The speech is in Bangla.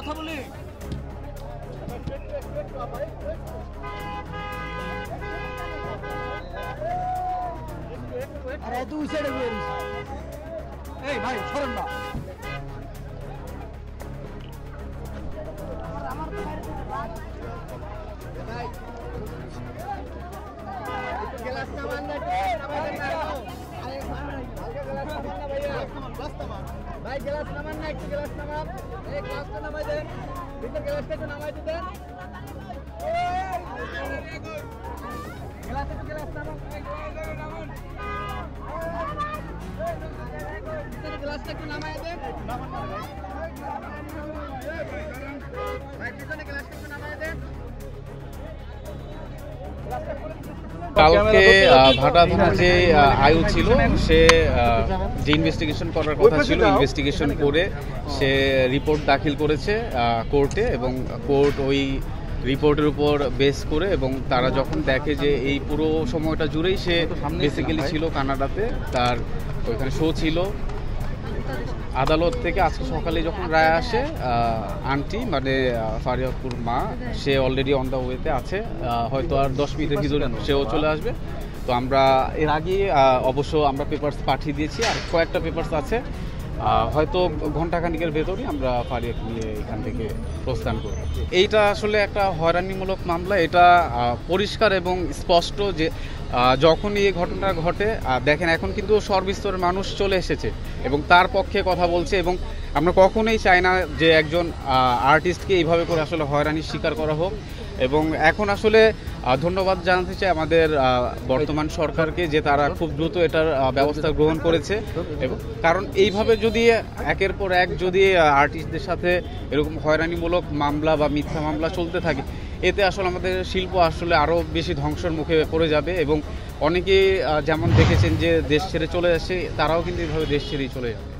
কথা বলি। আরে তুই ছেড়ে বেরিস। এই ভাই সরেন না। গ্লাস নামান না ভাই, গ্লাস নামান না, একটু গ্লাস নামান। এই গ্লাসটা নামাই দেন, ভিতর গ্লাসটা একটু নামাই দেন। গ্লাস একটু গ্লাস নামান, ভিতরে গ্লাসটা একটু নামাই দেন। ভাই ভিতরে গ্লাসটা একটু নামাই দেন। কালকে ভাটা থানার যে আয়ু ছিল, সে যে ইনভেস্টিগেশন করার কথা ছিল, ইনভেস্টিগেশন করে সে রিপোর্ট দাখিল করেছে কোর্টে, এবং কোর্ট ওই রিপোর্টের উপর বেস করে, এবং তারা যখন দেখে যে এই পুরো সময়টা জুড়েই সে বেসিক্যালি ছিল কানাডাতে, তার ওইখানে শো ছিল, আদালত থেকে আজকে সকালে যখন রায় আসে, আন্টি মানে ফারিয়াপুর মা, সে অলরেডি অন দ্য ওয়েতে আছে, হয়তো আর 10 মিনিটের ভিতরে সেও চলে আসবে। তো আমরা এর আগে অবশ্য আমরা পেপারস পাঠিয়ে দিয়েছি, আর কয়েকটা পেপারস আছে, হয়তো ঘণ্টাখানিকের ভেতরই আমরা ফারিয়াকে নিয়ে এখান থেকে প্রস্থান করি। এইটা আসলে একটা হয়রানিমূলক মামলা, এটা পরিষ্কার এবং স্পষ্ট যে যখনই এই ঘটনা ঘটে, দেখেন এখন কিন্তু সর্বস্তরের মানুষ চলে এসেছে এবং তার পক্ষে কথা বলছে, এবং আমরা কখনোই চাই না যে একজন আর্টিস্টকে এইভাবে করে আসলে হয়রানির শিকার করা হোক। এবং এখন আসলে ধন্যবাদ জানাতে চাই আমাদের বর্তমান সরকারকে, যে তারা খুব দ্রুত এটার ব্যবস্থা গ্রহণ করেছে, এবং কারণ এইভাবে যদি একের পর এক যদি আর্টিস্টদের সাথে এরকম হয়রানিমূলক মামলা বা মিথ্যা মামলা চলতে থাকে, এতে আসলে আমাদের শিল্প আসলে আরও বেশি ধ্বংসের মুখে পড়ে যাবে। এবং অনেকেই যেমন দেখেছেন যে দেশ ছেড়ে চলে আসে, তারাও কিন্তু এইভাবে দেশ ছেড়েই চলে যাবে।